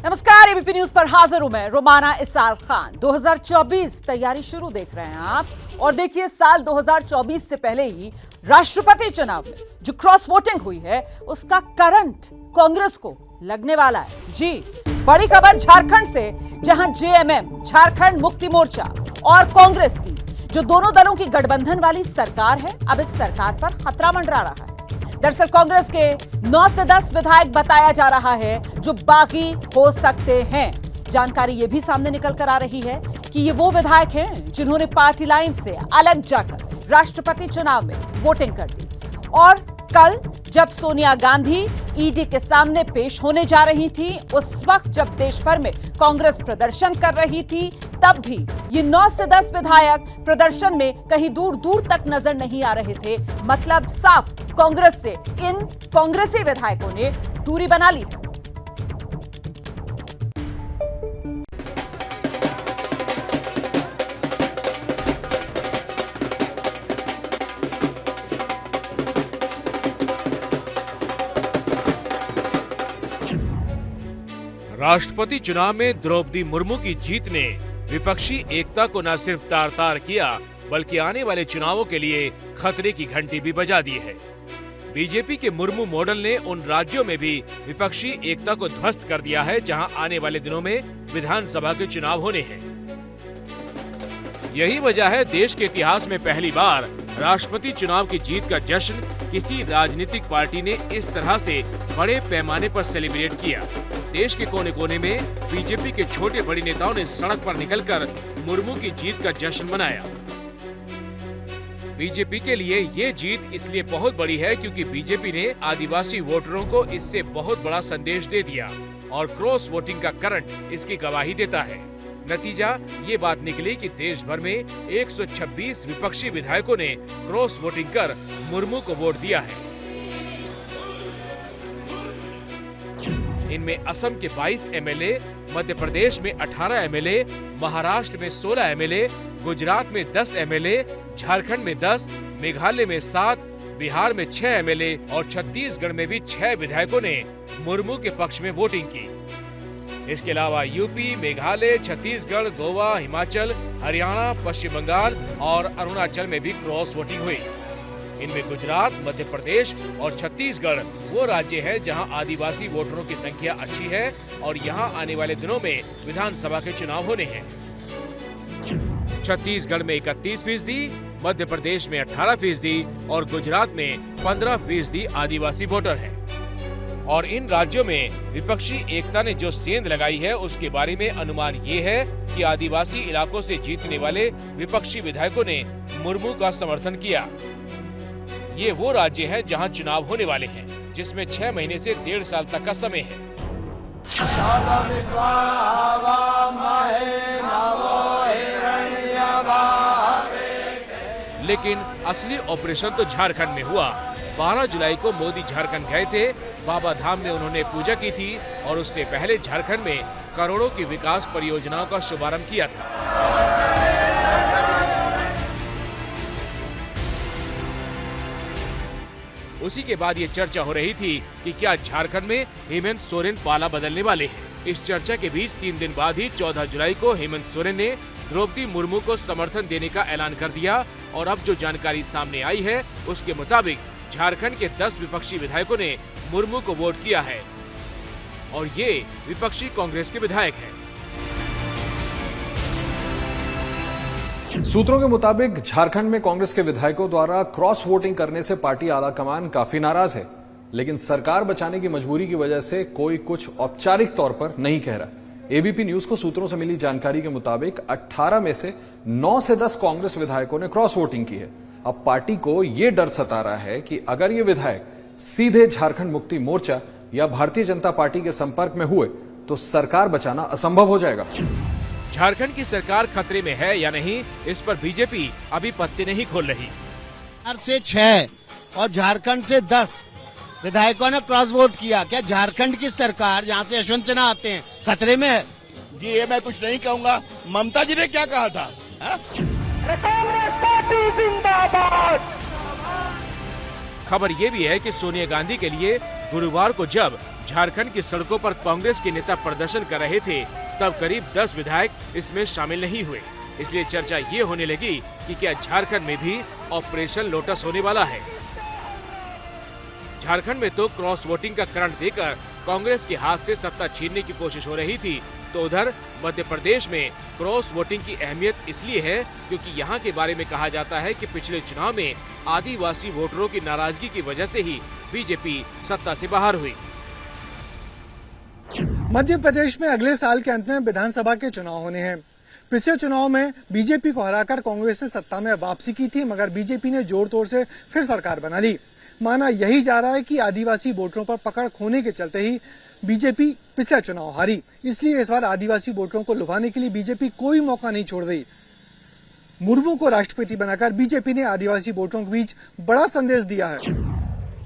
नमस्कार, ABP news पर हाजिर हूं मैं रोमाना इसाल खान। 2024 तैयारी शुरू देख रहे हैं आप, और देखिए साल 2024 से पहले ही राष्ट्रपति चुनाव में जो क्रॉस वोटिंग हुई है उसका करंट कांग्रेस को लगने वाला है। जी, बड़ी खबर झारखंड से, जहां जेएमएम झारखंड मुक्ति मोर्चा और कांग्रेस की जो दोनों दलों की गठबंधन वाली सरकार है, अब इस सरकार पर खतरा मंडरा रहा है। दरअसल कांग्रेस के 9 से 10 विधायक बताया जा रहा है जो बागी हो सकते हैं। जानकारी ये भी सामने निकल कर आ रही है कि ये वो विधायक हैं जिन्होंने पार्टी लाइन से अलग जाकर राष्ट्रपति चुनाव में वोटिंग कर दी। और कल जब सोनिया गांधी ईडी के सामने पेश होने जा रही थी, उस वक्त जब देश भर में कांग्रेस प्रदर्शन कर रही थी, तब भी ये 9 से 10 विधायक प्रदर्शन में कहीं दूर दूर तक नजर नहीं आ रहे थे। मतलब साफ कांग्रेस से इन कांग्रेसी विधायकों ने दूरी बना ली है। राष्ट्रपति चुनाव में द्रौपदी मुर्मू की जीत ने विपक्षी एकता को न सिर्फ तार तार किया, बल्कि आने वाले चुनावों के लिए खतरे की घंटी भी बजा दी है। बीजेपी के मुर्मू मॉडल ने उन राज्यों में भी विपक्षी एकता को ध्वस्त कर दिया है जहां आने वाले दिनों में विधानसभा के चुनाव होने हैं। यही वजह है देश के इतिहास में पहली बार राष्ट्रपति चुनाव की जीत का जश्न किसी राजनीतिक पार्टी ने इस तरह से बड़े पैमाने पर सेलिब्रेट किया। देश के कोने कोने में बीजेपी के छोटे बड़े नेताओं ने सड़क पर निकलकर मुर्मू की जीत का जश्न मनाया। बीजेपी के लिए ये जीत इसलिए बहुत बड़ी है क्योंकि बीजेपी ने आदिवासी वोटरों को इससे बहुत बड़ा संदेश दे दिया और क्रॉस वोटिंग का करंट इसकी गवाही देता है। नतीजा ये बात निकली कि देश भर में 126 विपक्षी विधायकों ने क्रॉस वोटिंग कर मुर्मू को वोट दिया है। इनमें असम के 22 एमएलए, मध्य प्रदेश में 18 एमएलए, महाराष्ट्र में 16 एमएलए, गुजरात में 10 एमएलए, झारखंड में 10, मेघालय में 7, बिहार में 6 एमएलए और छत्तीसगढ़ में भी 6 विधायकों ने मुर्मू के पक्ष में वोटिंग की। इसके अलावा यूपी, मेघालय, छत्तीसगढ़, गोवा, हिमाचल, हरियाणा, पश्चिम बंगाल और अरुणाचल में भी क्रॉस वोटिंग हुई। इनमें गुजरात, मध्य प्रदेश और छत्तीसगढ़ वो राज्य है जहां आदिवासी वोटरों की संख्या अच्छी है और यहां आने वाले दिनों में विधानसभा के चुनाव होने हैं। छत्तीसगढ़ में 31%, मध्य प्रदेश में 18% और गुजरात में 15% आदिवासी वोटर हैं। और इन राज्यों में विपक्षी एकता ने जो सेंध लगाई है उसके बारे में अनुमान ये है कि आदिवासी इलाकों से जीतने वाले विपक्षी विधायकों ने मुर्मू का समर्थन किया। ये वो राज्य है जहां चुनाव होने वाले हैं, जिसमें 6 महीने से 1.5 साल तक का समय है। लेकिन असली ऑपरेशन तो झारखंड में हुआ। 12 जुलाई को मोदी झारखंड गए थे। बाबा धाम में उन्होंने पूजा की थी और उससे पहले झारखंड में करोड़ों की विकास परियोजनाओं का शुभारंभ किया था। उसी के बाद ये चर्चा हो रही थी कि क्या झारखंड में हेमंत सोरेन पाला बदलने वाले हैं। इस चर्चा के बीच 3 दिन बाद ही 14 जुलाई को हेमंत सोरेन ने द्रौपदी मुर्मू को समर्थन देने का ऐलान कर दिया और अब जो जानकारी सामने आई है उसके मुताबिक झारखंड के 10 विपक्षी विधायकों ने मुर्मू को वोट किया है और ये विपक्षी कांग्रेस के विधायक हैं। सूत्रों के मुताबिक झारखंड में कांग्रेस के विधायकों द्वारा क्रॉस वोटिंग करने से पार्टी आलाकमान काफी नाराज है, लेकिन सरकार बचाने की मजबूरी की वजह से कोई कुछ औपचारिक तौर पर नहीं कह रहा। एबीपी न्यूज को सूत्रों से मिली जानकारी के मुताबिक 18 में से 9 से 10 कांग्रेस विधायकों ने क्रॉस वोटिंग की है। अब पार्टी को यह डर सता रहा है कि अगर ये विधायक सीधे झारखंड मुक्ति मोर्चा या भारतीय जनता पार्टी के संपर्क में हुए तो सरकार बचाना असंभव हो जाएगा। झारखंड की सरकार खतरे में है या नहीं, इस पर बीजेपी अभी पत्ते नहीं खोल रही। से 6 और झारखंड से 10 विधायकों ने क्रॉस वोट किया। क्या झारखंड की सरकार, जहाँ से यशवंत सिन्हा आते हैं, खतरे में है? जी ये मैं कुछ नहीं कहूँगा। ममता जी ने क्या कहा था? कांग्रेस पार्टी जिंदाबाद। खबर ये भी है कि सोनिया गांधी के लिए गुरुवार को जब झारखंड की सड़कों पर कांग्रेस के नेता प्रदर्शन कर रहे थे, तब करीब 10 विधायक इसमें शामिल नहीं हुए। इसलिए चर्चा ये होने लगी कि क्या झारखंड में भी ऑपरेशन लोटस होने वाला है। झारखंड में तो क्रॉस वोटिंग का करंट देकर कांग्रेस के हाथ से सत्ता छीनने की कोशिश हो रही थी, तो उधर मध्य प्रदेश में क्रॉस वोटिंग की अहमियत इसलिए है क्योंकि यहाँ के बारे में कहा जाता है कि पिछले चुनाव में आदिवासी वोटरों की नाराजगी की वजह से ही बीजेपी सत्ता से बाहर हुई। मध्य प्रदेश में अगले साल के अंत में विधानसभा के चुनाव होने हैं। पिछले चुनाव में बीजेपी को हराकर कांग्रेस ने सत्ता में वापसी की थी, मगर बीजेपी ने जोर तोड़ से फिर सरकार बना ली। माना यही जा रहा है कि आदिवासी वोटरों पर पकड़ खोने के चलते ही बीजेपी पिछला चुनाव हारी, इसलिए इस बार आदिवासी वोटरों को लुभाने के लिए बीजेपी कोई मौका नहीं छोड़ रही। मुर्मू को राष्ट्रपति बनाकर बीजेपी ने आदिवासी वोटरों के बीच बड़ा संदेश दिया है।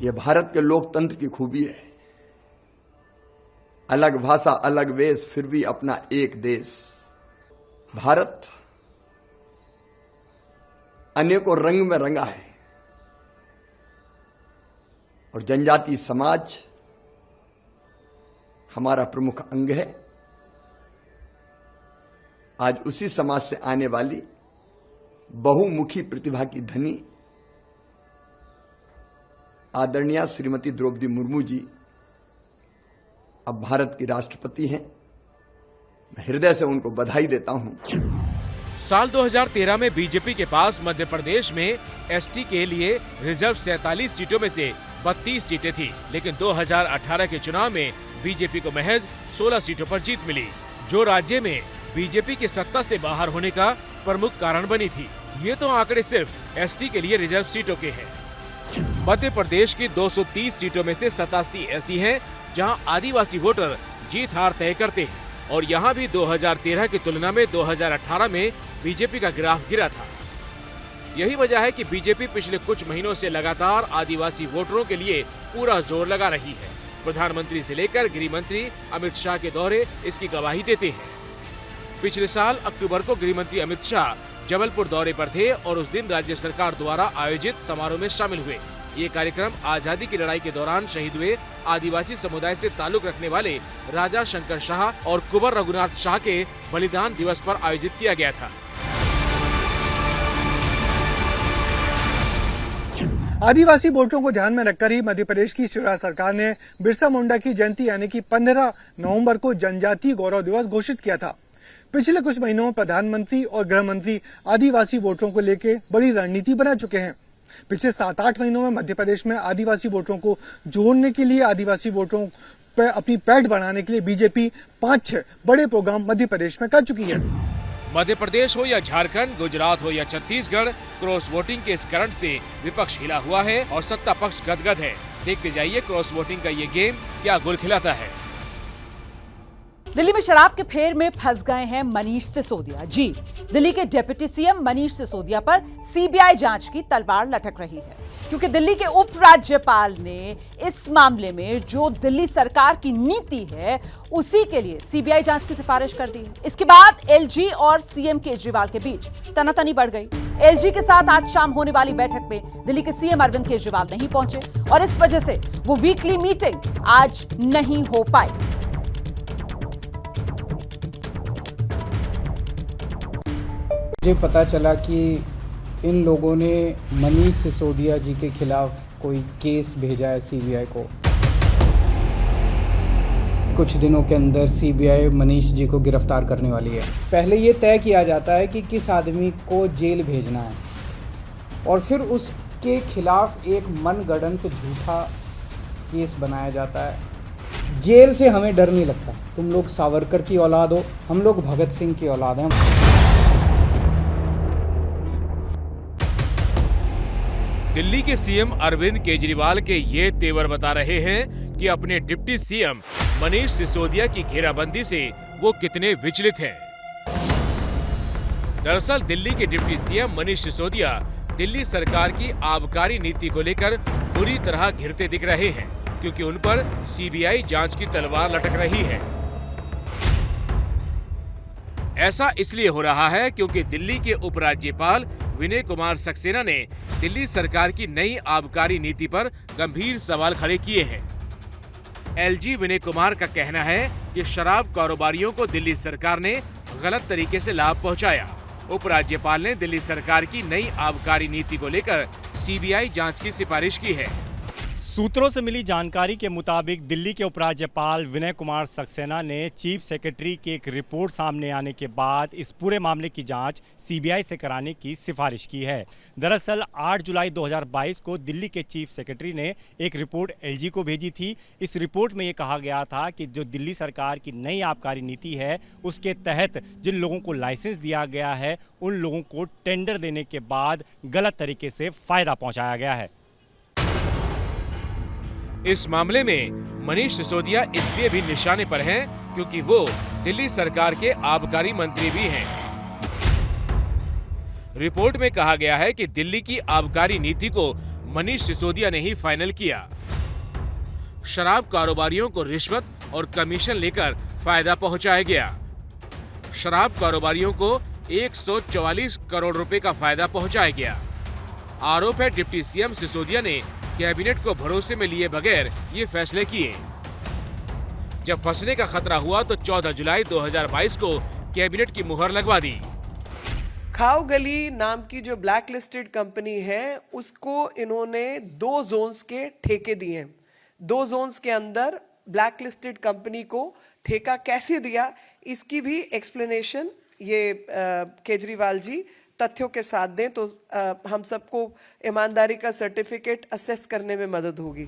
ये भारत के लोकतंत्र की खूबी है। अलग भाषा, अलग वेश, फिर भी अपना एक देश। भारत अनेकों रंग में रंगा है और जनजाति समाज हमारा प्रमुख अंग है। आज उसी समाज से आने वाली बहुमुखी प्रतिभा की धनी आदरणीय श्रीमती द्रौपदी मुर्मू जी अब भारत की राष्ट्रपति हैं। मैं हृदय से उनको बधाई देता हूं। साल 2013 में बीजेपी के पास मध्य प्रदेश में एसटी के लिए रिजर्व 47 सीटों में से 32 सीटें थी, लेकिन 2018 के चुनाव में बीजेपी को महज 16 सीटों पर जीत मिली, जो राज्य में बीजेपी के सत्ता से बाहर होने का प्रमुख कारण बनी थी। ये तो आंकड़े सिर्फ एसटी के लिए रिजर्व सीटों के हैं। मध्य प्रदेश की 230 सीटों में से 87 ऐसी हैं जहां आदिवासी वोटर जीत हार तय करते हैं, और यहां भी 2013 की तुलना में 2018 में बीजेपी का ग्राफ गिरा था। यही वजह है कि बीजेपी पिछले कुछ महीनों से लगातार आदिवासी वोटरों के लिए पूरा जोर लगा रही है। प्रधानमंत्री से लेकर गृह मंत्री अमित शाह के दौरे इसकी गवाही देते हैं। पिछले साल अक्टूबर को गृह मंत्री अमित शाह जबलपुर दौरे पर थे और उस दिन राज्य सरकार द्वारा आयोजित समारोह में शामिल हुए। ये कार्यक्रम आजादी की लड़ाई के दौरान शहीद हुए आदिवासी समुदाय से ताल्लुक रखने वाले राजा शंकर शाह और कुंवर रघुनाथ शाह के बलिदान दिवस पर आयोजित किया गया था। आदिवासी वोटरों को ध्यान में रखकर ही मध्य प्रदेश की शिवराज सरकार ने बिरसा मुंडा की जयंती यानी कि 15 नवंबर को जनजातीय गौरव दिवस घोषित किया था। पिछले कुछ महीनों में प्रधानमंत्री और गृह मंत्री आदिवासी वोटरों को लेकर बड़ी रणनीति बना चुके हैं। पिछले 7-8 महीनों में मध्य प्रदेश में आदिवासी वोटरों को जोड़ने के लिए, आदिवासी वोटरों पर अपनी पैठ बढ़ाने के लिए बीजेपी 5-6 बड़े प्रोग्राम मध्य प्रदेश में कर चुकी है। मध्य प्रदेश हो या झारखंड, गुजरात हो या छत्तीसगढ़, क्रॉस वोटिंग के इस करंट से विपक्ष हिला हुआ है और सत्ता पक्ष गदगद है। देखते जाइए क्रॉस वोटिंग का ये गेम क्या गुल खिलाता है। दिल्ली में शराब के फेर में फंस गए हैं मनीष सिसोदिया। जी, दिल्ली के डिप्टी सीएम मनीष सिसोदिया पर सीबीआई जांच की तलवार लटक रही है, क्योंकि दिल्ली के उपराज्यपाल ने इस मामले में जो दिल्ली सरकार की नीति है उसी के लिए सीबीआई जांच की सिफारिश कर दी है। इसके बाद एलजी और सीएम केजरीवाल के बीच तनातनी बढ़ गई। एलजी के साथ आज शाम होने वाली बैठक में दिल्ली के सीएम अरविंद केजरीवाल नहीं पहुंचे और इस वजह से वो वीकली मीटिंग आज नहीं हो पाई। मुझे पता चला कि इन लोगों ने मनीष सिसोदिया जी के खिलाफ कोई केस भेजा है सीबीआई को। कुछ दिनों के अंदर सीबीआई मनीष जी को गिरफ्तार करने वाली है। पहले ये तय किया जाता है कि किस आदमी को जेल भेजना है और फिर उसके खिलाफ एक मनगढ़ंत झूठा केस बनाया जाता है। जेल से हमें डर नहीं लगता। तुम लोग सावरकर की औलाद हो, हम लोग भगत सिंह की औलाद हैं। दिल्ली के सीएम अरविंद केजरीवाल के ये तेवर बता रहे हैं कि अपने डिप्टी सीएम मनीष सिसोदिया की घेराबंदी से वो कितने विचलित हैं। दरअसल दिल्ली के डिप्टी सीएम मनीष सिसोदिया दिल्ली सरकार की आबकारी नीति को लेकर बुरी तरह घिरते दिख रहे हैं, क्योंकि उन पर सीबीआई जांच की तलवार लटक रही है। ऐसा इसलिए हो रहा है क्योंकि दिल्ली के उपराज्यपाल विनय कुमार सक्सेना ने दिल्ली सरकार की नई आबकारी नीति पर गंभीर सवाल खड़े किए हैं। एलजी विनय कुमार का कहना है कि शराब कारोबारियों को दिल्ली सरकार ने गलत तरीके से लाभ पहुंचाया। उपराज्यपाल ने दिल्ली सरकार की नई आबकारी नीति को लेकर सीबीआई जांच की सिफारिश की है। सूत्रों से मिली जानकारी के मुताबिक दिल्ली के उपराज्यपाल विनय कुमार सक्सेना ने चीफ सेक्रेटरी की एक रिपोर्ट सामने आने के बाद इस पूरे मामले की जांच सीबीआई से कराने की सिफारिश की है। दरअसल 8 जुलाई 2022 को दिल्ली के चीफ सेक्रेटरी ने एक रिपोर्ट एलजी को भेजी थी। इस रिपोर्ट में ये कहा गया था कि जो दिल्ली सरकार की नई आबकारी नीति है उसके तहत जिन लोगों को लाइसेंस दिया गया है उन लोगों को टेंडर देने के बाद गलत तरीके से फायदा पहुँचाया गया है। इस मामले में मनीष सिसोदिया इसलिए भी निशाने पर हैं क्योंकि वो दिल्ली सरकार के आबकारी मंत्री भी हैं। रिपोर्ट में कहा गया है कि दिल्ली की आबकारी नीति को मनीष सिसोदिया ने ही फाइनल किया। शराब कारोबारियों को रिश्वत और कमीशन लेकर फायदा पहुंचाया गया। शराब कारोबारियों को 144 करोड़ रुपए का फायदा पहुंचाया गया। आरोप है डिप्टी सीएम सिसोदिया ने कैबिनेट को भरोसे में लिए बगैर ये फैसले किए। जब फंसने का खतरा हुआ तो 14 जुलाई 2022 को कैबिनेट की मुहर लगवा दी। खाओ गली नाम की जो ब्लैक लिस्टेड कंपनी है उसको इन्होंने 2 जोन्स के ठेके दिए हैं। 2 जोन्स के अंदर ब्लैक लिस्टेड कंपनी को ठेका कैसे दिया इसकी भी एक्सप्लेनेशन ये केजरीवाल जी तथ्यों के साथ दें तो हम सबको ईमानदारी का सर्टिफिकेट असेस करने में मदद होगी।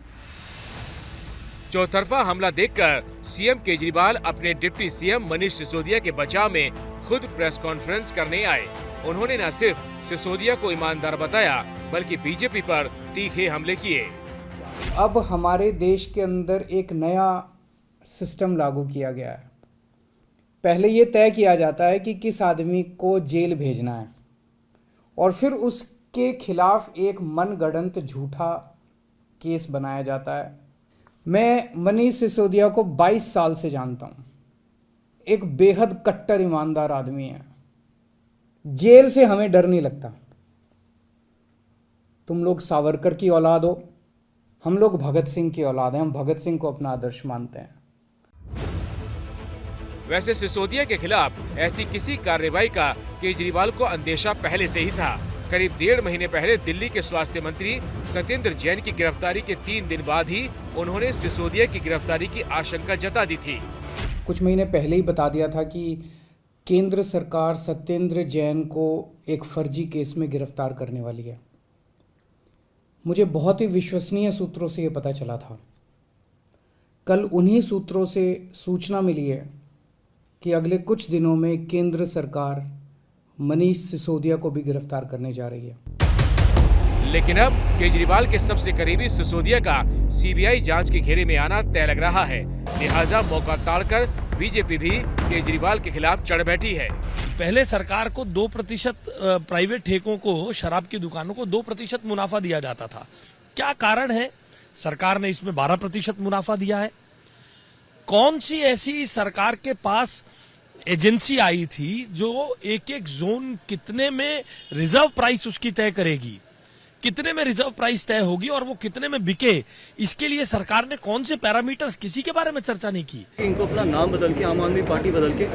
चौतरफा हमला देखकर सीएम केजरीवाल अपने डिप्टी सीएम मनीष सिसोदिया के बचाव में खुद प्रेस कॉन्फ्रेंस करने आए। उन्होंने न सिर्फ सिसोदिया को ईमानदार बताया बल्कि बीजेपी पर तीखे हमले किए। अब हमारे देश के अंदर एक नया सिस्टम लागू किया गया है। पहले ये तय किया जाता है कि किस आदमी को जेल भेजना है और फिर उसके खिलाफ एक मनगढ़ंत झूठा केस बनाया जाता है। मैं मनीष सिसोदिया को 22 साल से जानता हूँ। एक बेहद कट्टर ईमानदार आदमी है। जेल से हमें डर नहीं लगता। तुम लोग सावरकर की औलाद हो, हम लोग भगत सिंह की औलाद हैं। हम भगत सिंह को अपना आदर्श मानते हैं। वैसे सिसोदिया के खिलाफ ऐसी किसी कार्रवाई का केजरीवाल को अंदेशा पहले से ही था। करीब 1.5 महीने पहले दिल्ली के स्वास्थ्य मंत्री सत्येंद्र जैन की गिरफ्तारी के 3 दिन बाद ही उन्होंने सिसोदिया की गिरफ्तारी की आशंका जता दी थी। कुछ महीने पहले ही बता दिया था कि केंद्र सरकार सत्येंद्र जैन को एक फर्जी केस में गिरफ्तार करने वाली है। मुझे बहुत ही विश्वसनीय सूत्रों से ये पता चला था। कल उन्हीं सूत्रों से सूचना मिली है कि अगले कुछ दिनों में केंद्र सरकार मनीष सिसोदिया को भी गिरफ्तार करने जा रही है। लेकिन अब केजरीवाल के सबसे करीबी सिसोदिया का सीबीआई जांच के घेरे में आना तय लग रहा है। लिहाजा मौका ताड़कर बीजेपी भी केजरीवाल के खिलाफ चढ़ बैठी है। पहले सरकार को 2% प्राइवेट ठेकों को, शराब की दुकानों को 2% मुनाफा दिया जाता था। क्या कारण है? सरकार ने इसमें 12% मुनाफा दिया है। कौन सी ऐसी सरकार के पास एजेंसी आई थी जो एक जोन कितने में रिजर्व प्राइस उसकी तय करेगी, कितने में रिजर्व प्राइस तय होगी और वो कितने में बिके, इसके लिए सरकार ने कौन से पैरामीटर्स, किसी के बारे में चर्चा नहीं की। इनको अपना नाम बदल के आम आदमी पार्टी बदल के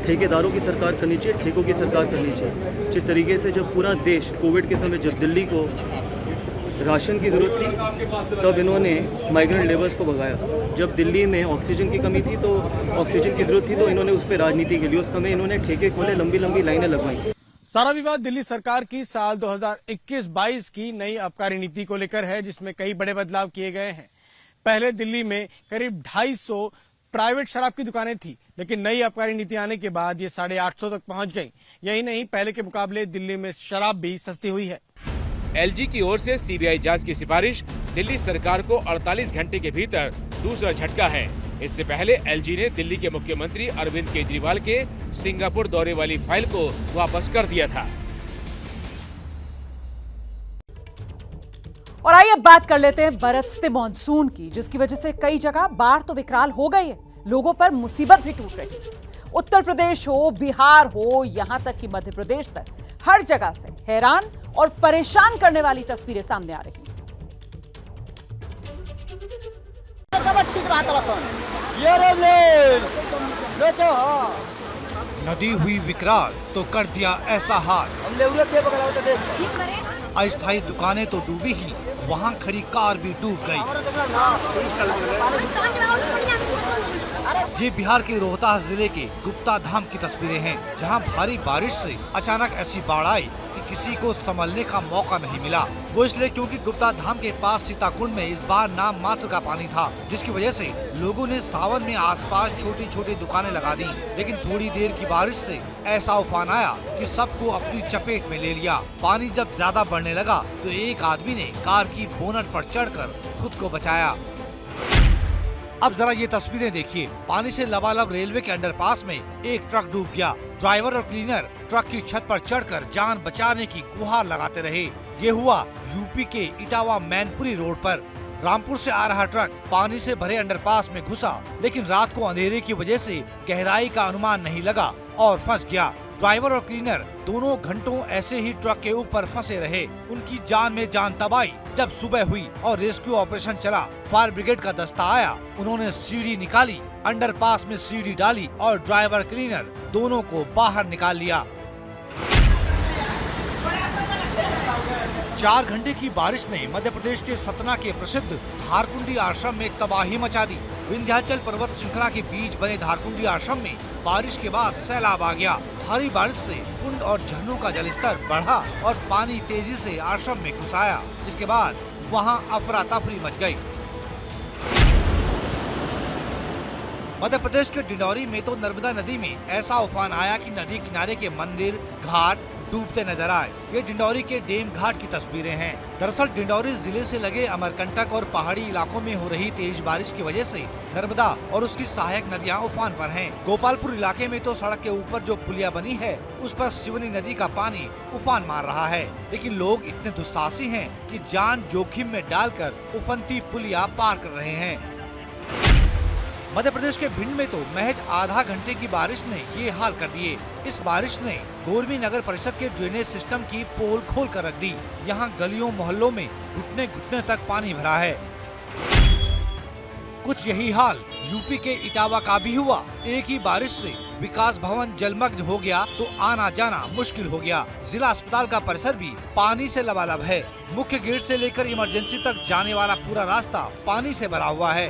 ठेकेदारों की सरकार करनी चाहिए, ठेकों की सरकार करनी चाहिए। जिस तरीके से जब पूरा देश कोविड के समय जब दिल्ली को राशन की ज़रूरत थी तब इन्होंने माइग्रेंट लेबर्स को भगाया। जब दिल्ली में ऑक्सीजन की कमी थी तो ऑक्सीजन की ज़रूरत थी तो इन्होंने उस पर राजनीति के लिए उस समय इन्होंने ठेके खोले, लंबी लंबी लाइनें लगवाई। सारा विवाद दिल्ली सरकार की साल 2021-22 की नई आबकारी नीति को लेकर है, जिसमें कई बड़े बदलाव किए गए हैं। पहले दिल्ली में करीब 250 प्राइवेट शराब की दुकानें थी, लेकिन नई आबकारी नीति आने के बाद ये 850 तक पहुंच गई। यही नहीं, पहले के मुकाबले दिल्ली में शराब भी सस्ती हुई है। एलजी की ओर से सीबीआई जांच की सिफारिश दिल्ली सरकार को 48 घंटे के भीतर दूसरा झटका है। इससे पहले एलजी ने दिल्ली के मुख्यमंत्री अरविंद केजरीवाल के सिंगापुर दौरे वाली फाइल को वापस कर दिया था। और आइए अब बात कर लेते हैं बरसते मानसून की, जिसकी वजह से कई जगह बाढ़ तो विकराल हो गई है, लोगों पर मुसीबत भी टूट रही है। उत्तर प्रदेश हो, बिहार हो, यहां तक कि मध्य प्रदेश तक, हर जगह से हैरान और परेशान करने वाली तस्वीरें सामने आ रही हैं। नदी हुई विकराल तो कर दिया ऐसा हाल, अस्थायी दुकानें तो डूबी ही, वहाँ खड़ी कार भी डूब गई। ये बिहार के रोहतास जिले के गुप्ता धाम की तस्वीरें हैं, जहाँ भारी बारिश से अचानक ऐसी बाढ़ आई कि किसी को संभलने का मौका नहीं मिला। वो इसलिए क्योंकि गुप्ता धाम के पास सीताकुंड में इस बार नाम मात्र का पानी था, जिसकी वजह से लोगों ने सावन में आसपास छोटी छोटी दुकानें लगा दी। लेकिन थोड़ी देर की बारिश से ऐसा उफान आया कि सबको अपनी चपेट में ले लिया। पानी जब ज्यादा बढ़ने लगा तो एक आदमी ने कार की बोनट पर चढ़कर खुद को बचाया। अब जरा ये तस्वीरें देखिए। पानी से लबालब रेलवे के अंडरपास में एक ट्रक डूब गया। ड्राइवर और क्लीनर ट्रक की छत पर चढ़कर जान बचाने की गुहार लगाते रहे। ये हुआ यूपी के इटावा मैनपुरी रोड पर। रामपुर से आ रहा ट्रक पानी से भरे अंडरपास में घुसा, लेकिन रात को अंधेरे की वजह से गहराई का अनुमान नहीं लगा और फंस गया। ड्राइवर और क्लीनर दोनों घंटों ऐसे ही ट्रक के ऊपर फंसे रहे। उनकी जान में जान तब आई जब सुबह हुई और रेस्क्यू ऑपरेशन चला। फायर ब्रिगेड का दस्ता आया, उन्होंने सीढ़ी निकाली, अंडरपास में सीढ़ी डाली और ड्राइवर क्लीनर दोनों को बाहर निकाल लिया। 4 घंटे की बारिश ने मध्य प्रदेश के सतना के प्रसिद्ध धारकुंडी आश्रम में तबाही मचा दी। विंध्याचल पर्वत श्रृंखला के बीच बने धारकुंडी आश्रम में बारिश के बाद सैलाब आ गया। भारी बारिश से कुंड और झरनों का जलस्तर बढ़ा और पानी तेजी से आश्रम में घुस आया, जिसके बाद वहां अफरा तफरी मच गई। मध्य प्रदेश के डिंडौरी में तो नर्मदा नदी में ऐसा उफान आया कि नदी किनारे के मंदिर घाट डूबते नजर आए। ये डिंडौरी के डेम घाट की तस्वीरें हैं। दरअसल डिंडौरी जिले से लगे अमरकंटक और पहाड़ी इलाकों में हो रही तेज बारिश की वजह से नर्मदा और उसकी सहायक नदियां उफान पर हैं। गोपालपुर इलाके में तो सड़क के ऊपर जो पुलिया बनी है उस पर शिवनी नदी का पानी उफान मार रहा है, लेकिन लोग इतने दुस्साहसी हैं कि जान जोखिम में डालकर उफनती पुलिया पार कर रहे हैं। मध्य प्रदेश के भिंड में तो महज आधा घंटे की बारिश ने ये हाल कर दिए। इस बारिश ने गोरमी नगर परिषद के ड्रेनेज सिस्टम की पोल खोल कर रख दी। यहाँ गलियों मोहल्लों में घुटने घुटने तक पानी भरा है। कुछ यही हाल यूपी के इटावा का भी हुआ। एक ही बारिश से विकास भवन जलमग्न हो गया तो आना जाना मुश्किल हो गया। जिला अस्पताल का परिसर भी पानी से लबालब है। मुख्य गेट से लेकर इमरजेंसी तक जाने वाला पूरा रास्ता पानी से भरा हुआ है।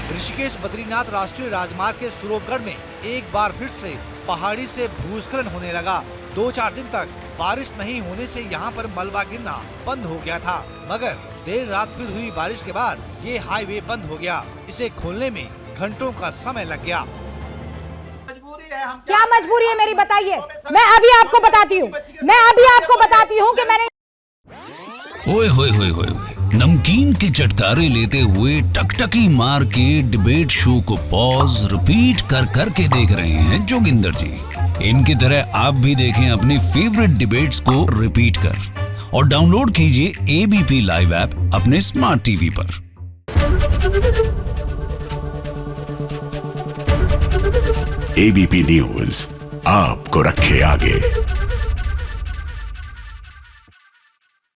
ऋषिकेश बद्रीनाथ राष्ट्रीय राजमार्ग के सुरोगढ़ में एक बार फिर से पहाड़ी से भूस्खलन होने लगा। 2-4 दिन तक बारिश नहीं होने से यहाँ पर मलबा गिरना बंद हो गया था, मगर देर रात फिर हुई बारिश के बाद ये हाईवे बंद हो गया। इसे खोलने में घंटों का समय लग गया। क्या मजबूरी है मेरी, बताइए। मैं अभी आपको बताती हूँ कि मैंने ओए होए होए होए नमकीन के चटकारे लेते हुए टकटकी मार के डिबेट शो को पॉज रिपीट कर कर के देख रहे हैं जोगिंदर जी। इनकी तरह आप भी देखें अपनी फेवरेट डिबेट्स को रिपीट कर और डाउनलोड कीजिए एबीपी लाइव ऐप अपने स्मार्ट टीवी पर। एबीपी न्यूज आपको रखे आगे।